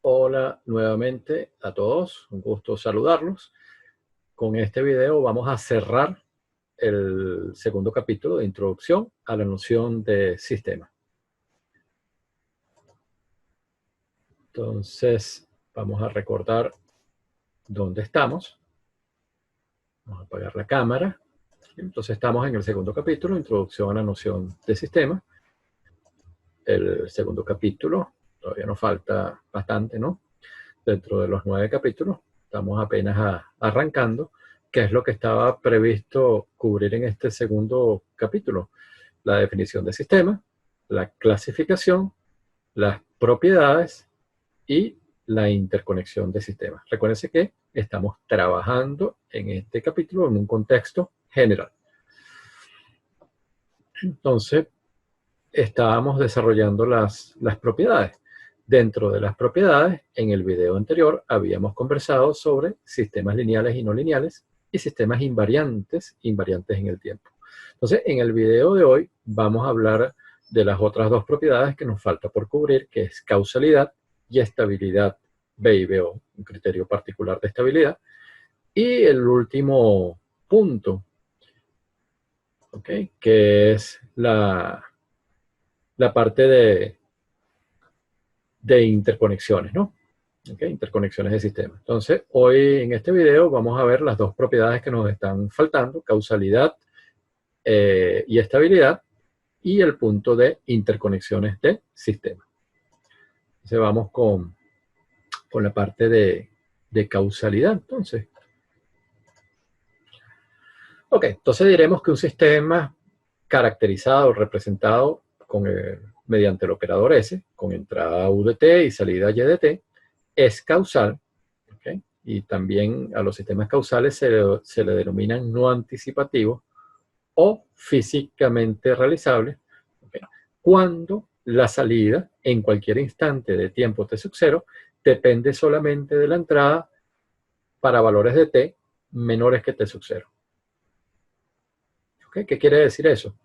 Hola nuevamente a todos, un gusto saludarlos. Con este video vamos a cerrar el segundo capítulo de introducción a la noción de sistema. Entonces vamos a recordar dónde estamos. Vamos a apagar la cámara. Entonces estamos en el segundo capítulo, introducción a la noción de sistema. El segundo capítulo, todavía nos falta bastante, ¿no? Dentro de los 9 capítulos, estamos apenas arrancando, que es lo que estaba previsto cubrir en este segundo capítulo: la definición de sistema, la clasificación, las propiedades y la interconexión de sistemas. Recuérdense que estamos trabajando en este capítulo en un contexto general. Entonces, estábamos desarrollando las propiedades. Dentro de las propiedades, en el video anterior habíamos conversado sobre sistemas lineales y no lineales y sistemas invariantes en el tiempo. Entonces, en el video de hoy vamos a hablar de las otras dos propiedades que nos falta por cubrir, que es causalidad y estabilidad B y BO, un criterio particular de estabilidad. Y el último punto, ¿okay?, que es la parte de interconexiones, ¿no? ¿Okay? Interconexiones de sistemas. Entonces, hoy en este video vamos a ver las dos propiedades que nos están faltando: causalidad y estabilidad, y el punto de interconexiones de sistemas. Entonces vamos con la parte de causalidad. Entonces diremos que un sistema caracterizado, representado mediante el operador S, con entrada U de t y salida Y de t, es causal, ¿okay? Y también a los sistemas causales se le denominan no anticipativos o físicamente realizables, ¿okay?, cuando la salida en cualquier instante de tiempo t sub 0 depende solamente de la entrada para valores de t menores que t sub 0. ¿Okay? ¿Qué quiere decir eso?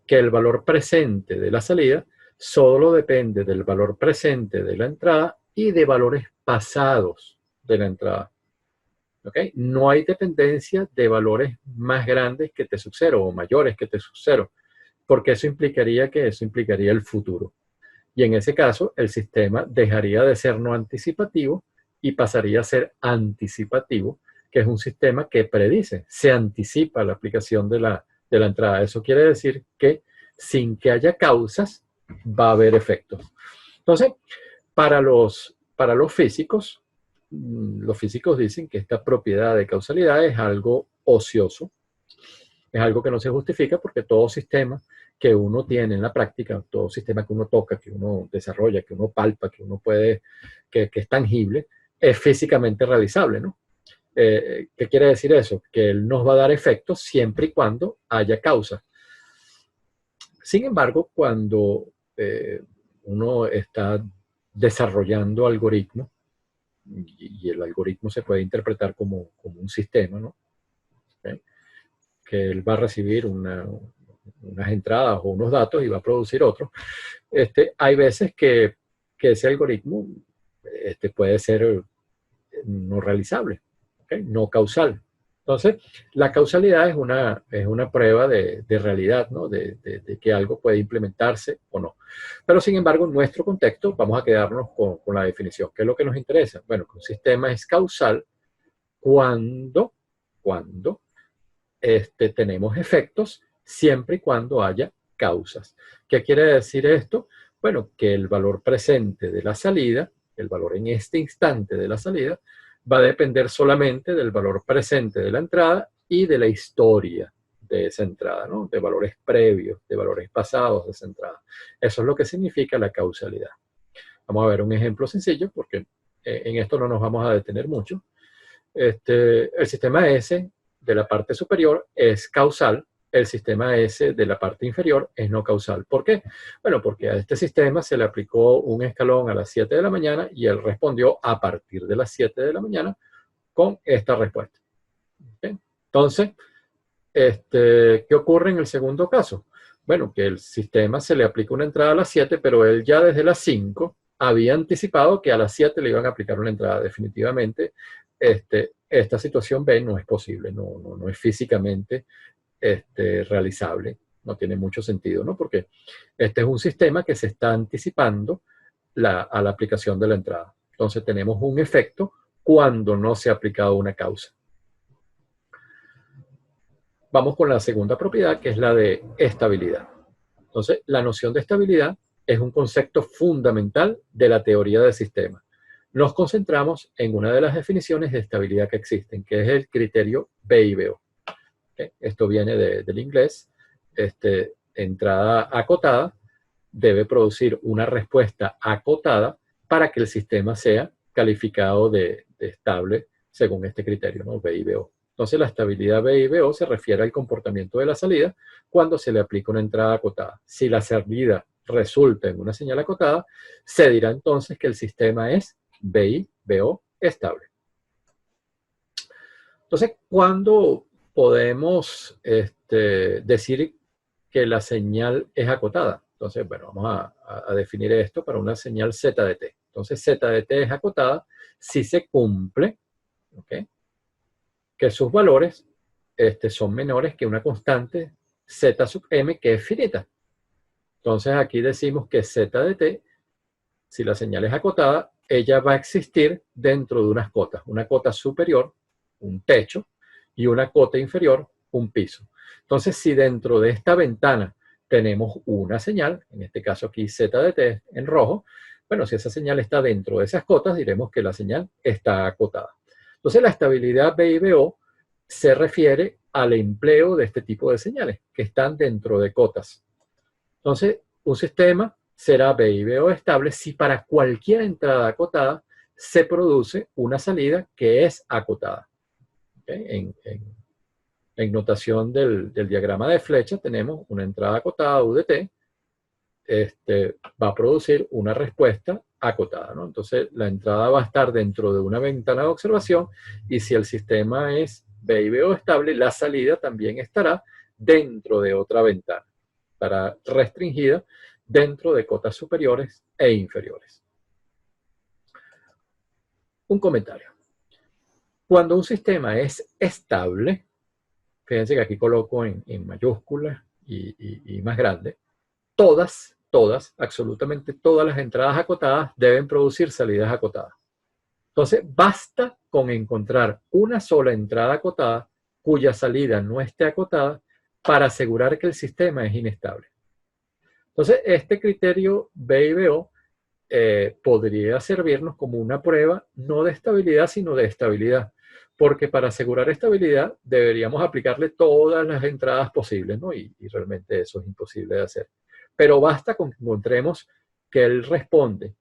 Que el valor presente de la salida solo depende del valor presente de la entrada y de valores pasados de la entrada. ¿Okay? No hay dependencia de valores más grandes que t sub 0 o mayores que t sub 0, porque eso implicaría el futuro. Y en ese caso, el sistema dejaría de ser no anticipativo y pasaría a ser anticipativo, que es un sistema que predice, se anticipa la aplicación de la entrada. Eso quiere decir que sin que haya causas, va a haber efectos. Entonces, para los físicos, los físicos dicen que esta propiedad de causalidad es algo ocioso, es algo que no se justifica, porque todo sistema que uno tiene en la práctica, todo sistema que uno toca, que uno desarrolla, que uno palpa, que uno puede, que es tangible, es físicamente realizable, ¿no? ¿Qué quiere decir eso? Que él nos va a dar efectos siempre y cuando haya causa. Sin embargo, cuando uno está desarrollando algoritmos, y el algoritmo se puede interpretar como un sistema, ¿no? ¿Okay? Que él va a recibir unas entradas o unos datos y va a producir otros. Hay veces que ese algoritmo puede ser no realizable, ¿okay?, no causal. Entonces, la causalidad es una prueba de realidad, ¿no? De que algo puede implementarse o no. Pero, sin embargo, en nuestro contexto vamos a quedarnos con la definición. ¿Qué es lo que nos interesa? Bueno, que un sistema es causal cuando tenemos efectos, siempre y cuando haya causas. ¿Qué quiere decir esto? Bueno, que el valor presente de la salida, el valor en este instante de la salida, va a depender solamente del valor presente de la entrada y de la historia de esa entrada, ¿no? De valores previos, de valores pasados de esa entrada. Eso es lo que significa la causalidad. Vamos a ver un ejemplo sencillo, porque en esto no nos vamos a detener mucho. El sistema S de la parte superior es causal, el sistema S de la parte inferior es no causal. ¿Por qué? Bueno, porque a este sistema se le aplicó un escalón a las 7 de la mañana y él respondió a partir de las 7 de la mañana con esta respuesta. ¿Okay? Entonces, ¿qué ocurre en el segundo caso? Bueno, que el sistema se le aplica una entrada a las 7, pero él ya desde las 5 había anticipado que a las 7 le iban a aplicar una entrada. Definitivamente, esta situación B no es posible, no es físicamente realizable. No tiene mucho sentido, ¿no? Porque este es un sistema que se está anticipando a la aplicación de la entrada. Entonces tenemos un efecto cuando no se ha aplicado una causa. Vamos con la segunda propiedad, que es la de estabilidad. Entonces, la noción de estabilidad es un concepto fundamental de la teoría del sistema. Nos concentramos en una de las definiciones de estabilidad que existen, que es el criterio BIBO. ¿Okay? Esto viene del inglés. Entrada acotada debe producir una respuesta acotada para que el sistema sea calificado de estable según este criterio, ¿no? BIBO. Entonces, la estabilidad BIBO se refiere al comportamiento de la salida cuando se le aplica una entrada acotada. Si la salida resulta en una señal acotada, se dirá entonces que el sistema es BIBO estable. Entonces, ¿cuándo podemos decir que la señal es acotada? Entonces, bueno, vamos a definir esto para una señal Z de t. Entonces, Z de t es acotada si se cumple, ¿okay?, que sus valores son menores que una constante Z sub m que es finita. Entonces, aquí decimos que Z de t, si la señal es acotada, ella va a existir dentro de unas cotas. Una cota superior, un techo, y una cota inferior, un piso. Entonces, si dentro de esta ventana tenemos una señal, en este caso aquí Z de t en rojo, bueno, si esa señal está dentro de esas cotas, diremos que la señal está acotada. Entonces, la estabilidad BIBO se refiere al empleo de este tipo de señales que están dentro de cotas. Entonces, un sistema será BIBO estable si para cualquier entrada acotada se produce una salida que es acotada. ¿Okay? En notación del diagrama de flecha tenemos una entrada acotada U de t, va a producir una respuesta acotada, ¿no? Entonces la entrada va a estar dentro de una ventana de observación y si el sistema es BIBO estable, la salida también estará dentro de otra ventana. Estará restringida dentro de cotas superiores e inferiores. Un comentario. Cuando un sistema es estable, fíjense que aquí coloco en mayúsculas y más grande, absolutamente todas las entradas acotadas deben producir salidas acotadas. Entonces, basta con encontrar una sola entrada acotada cuya salida no esté acotada para asegurar que el sistema es inestable. Entonces, este criterio BIBO podría servirnos como una prueba no de estabilidad, sino de estabilidad. Porque para asegurar estabilidad deberíamos aplicarle todas las entradas posibles, ¿no? Y realmente eso es imposible de hacer. Pero basta con que encontremos que él responde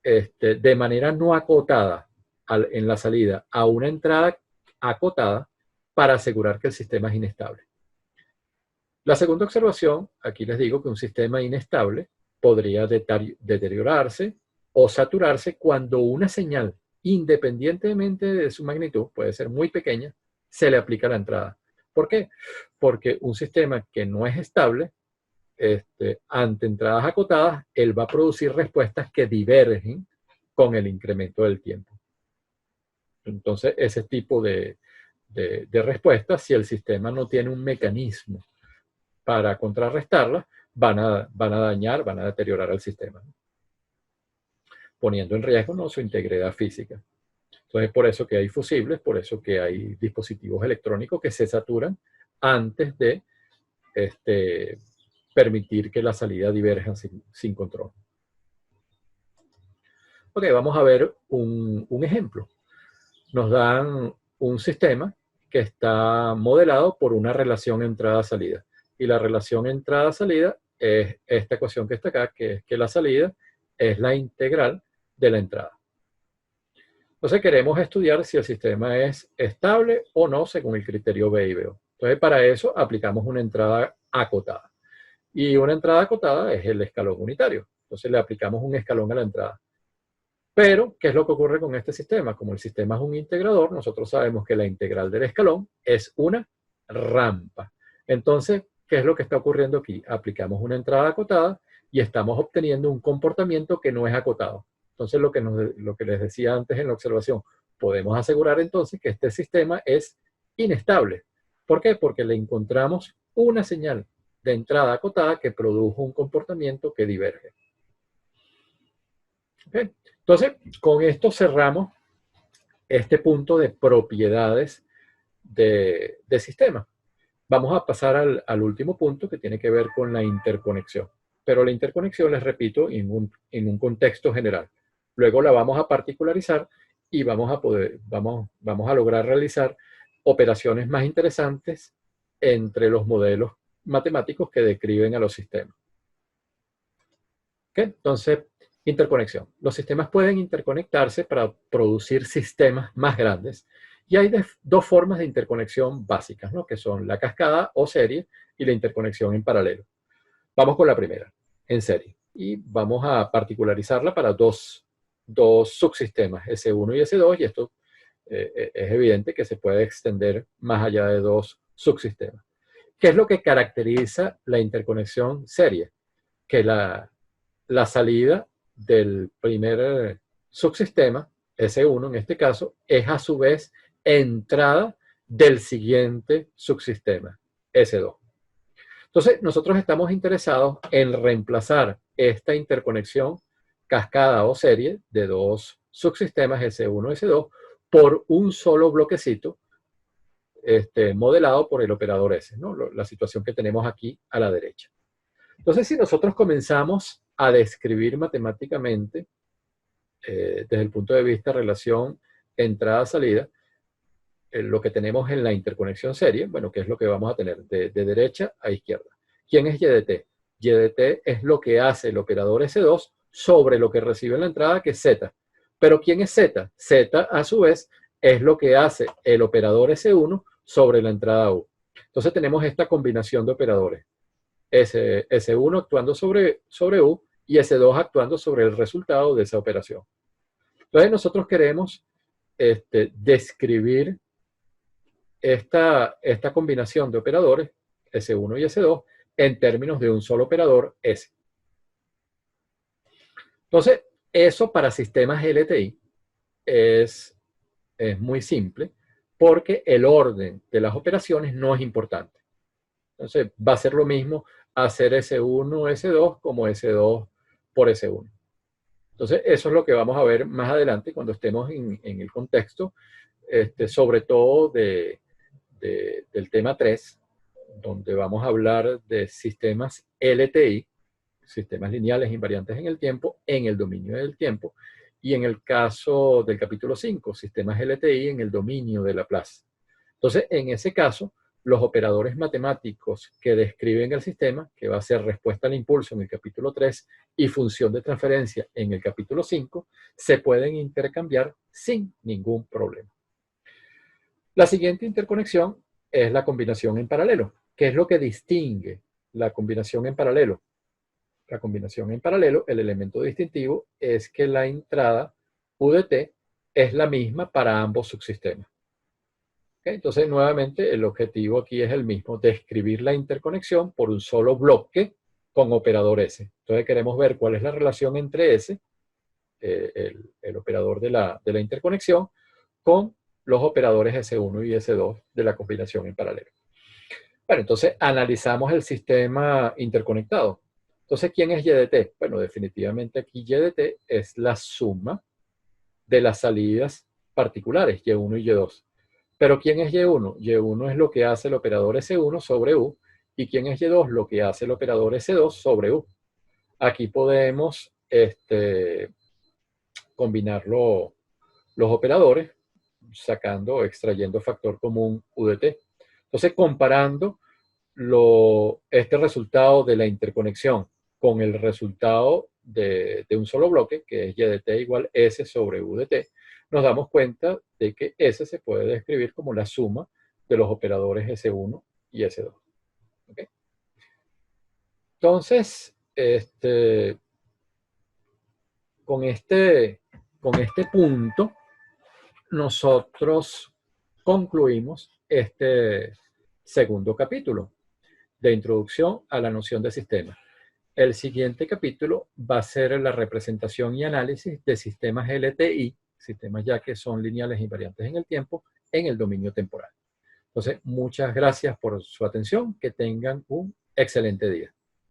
de manera no acotada en la salida a una entrada acotada para asegurar que el sistema es inestable. La segunda observación, aquí les digo que un sistema inestable podría deteriorarse o saturarse cuando una señal, independientemente de su magnitud, puede ser muy pequeña, se le aplica la entrada. ¿Por qué? Porque un sistema que no es estable, ante entradas acotadas, él va a producir respuestas que divergen con el incremento del tiempo. Entonces, ese tipo de respuestas, si el sistema no tiene un mecanismo para contrarrestarlas, van a dañar, van a deteriorar el sistema, ¿no? Poniendo en riesgo, ¿no?, su integridad física. Entonces, por eso que hay fusibles, por eso que hay dispositivos electrónicos que se saturan antes de permitir que la salida diverja sin control. Ok, vamos a ver un ejemplo. Nos dan un sistema que está modelado por una relación entrada-salida. Y la relación entrada-salida es esta ecuación que está acá, que es que la salida es la integral de la entrada. Entonces queremos estudiar si el sistema es estable o no según el criterio BIBO. Entonces para eso aplicamos una entrada acotada. Y una entrada acotada es el escalón unitario. Entonces le aplicamos un escalón a la entrada. Pero, ¿qué es lo que ocurre con este sistema? Como el sistema es un integrador, nosotros sabemos que la integral del escalón es una rampa. Entonces, ¿qué es lo que está ocurriendo aquí? Aplicamos una entrada acotada y estamos obteniendo un comportamiento que no es acotado. Entonces, lo que les decía antes en la observación, podemos asegurar entonces que este sistema es inestable. ¿Por qué? Porque le encontramos una señal de entrada acotada que produjo un comportamiento que diverge. ¿Okay? Entonces, con esto cerramos este punto de propiedades de sistema. Vamos a pasar al último punto que tiene que ver con la interconexión. Pero la interconexión, les repito, en un contexto general. Luego la vamos a particularizar y vamos a lograr realizar operaciones más interesantes entre los modelos matemáticos que describen a los sistemas. ¿Okay? Entonces, interconexión. Los sistemas pueden interconectarse para producir sistemas más grandes. Y hay dos formas de interconexión básicas, ¿no? Que son la cascada o serie y la interconexión en paralelo. Vamos con la primera, en serie. Y vamos a particularizarla para dos subsistemas, S1 y S2, y esto es evidente que se puede extender más allá de dos subsistemas. ¿Qué es lo que caracteriza la interconexión serie? Que la salida del primer subsistema, S1 en este caso, es a su vez entrada del siguiente subsistema, S2. Entonces, nosotros estamos interesados en reemplazar esta interconexión cascada o serie de dos subsistemas S1 y S2 por un solo bloquecito modelado por el operador S, ¿no? La situación que tenemos aquí a la derecha. Entonces, si nosotros comenzamos a describir matemáticamente, desde el punto de vista de relación entrada-salida, lo que tenemos en la interconexión serie, bueno, ¿qué es lo que vamos a tener? De derecha a izquierda. ¿Quién es YDT? YDT es lo que hace el operador S2 sobre lo que recibe en la entrada, que es Z. Pero ¿quién es Z? Z, a su vez, es lo que hace el operador S1 sobre la entrada U. Entonces tenemos esta combinación de operadores. S1 actuando sobre U y S2 actuando sobre el resultado de esa operación. Entonces nosotros queremos describir esta combinación de operadores, S1 y S2, en términos de un solo operador, S. Entonces, eso para sistemas LTI es muy simple, porque el orden de las operaciones no es importante. Entonces, va a ser lo mismo hacer S1, S2 como S2 por S1. Entonces, eso es lo que vamos a ver más adelante cuando estemos en el contexto, sobre todo del tema 3, donde vamos a hablar de sistemas LTI, sistemas lineales invariantes en el tiempo, en el dominio del tiempo, y en el caso del capítulo 5, sistemas LTI en el dominio de Laplace. Entonces, en ese caso, los operadores matemáticos que describen el sistema, que va a ser respuesta al impulso en el capítulo 3 y función de transferencia en el capítulo 5, se pueden intercambiar sin ningún problema. La siguiente interconexión es la combinación en paralelo. ¿Qué es lo que distingue la combinación en paralelo? La combinación en paralelo, el elemento distintivo es que la entrada UDT es la misma para ambos subsistemas. ¿Okay? Entonces, nuevamente, el objetivo aquí es el mismo, describir la interconexión por un solo bloque con operador S. Entonces, queremos ver cuál es la relación entre S, el operador de la interconexión, con los operadores S1 y S2 de la combinación en paralelo. Bueno, entonces analizamos el sistema interconectado. Entonces, ¿quién es YDT? Bueno, definitivamente aquí YDT es la suma de las salidas particulares, Y1 y Y2. Pero ¿quién es Y1? Y1 es lo que hace el operador S1 sobre U. ¿Y quién es Y2? Lo que hace el operador S2 sobre U. Aquí podemos combinar los operadores, extrayendo factor común UDT. Entonces, comparando este resultado de la interconexión con el resultado de un solo bloque, que es YDT igual S sobre UDT, nos damos cuenta de que S se puede describir como la suma de los operadores S1 y S2. ¿Okay? Entonces, con este punto, nosotros concluimos este segundo capítulo de introducción a la noción de sistema. El siguiente capítulo va a ser la representación y análisis de sistemas LTI, sistemas ya que son lineales invariantes en el tiempo, en el dominio temporal. Entonces, muchas gracias por su atención. Que tengan un excelente día.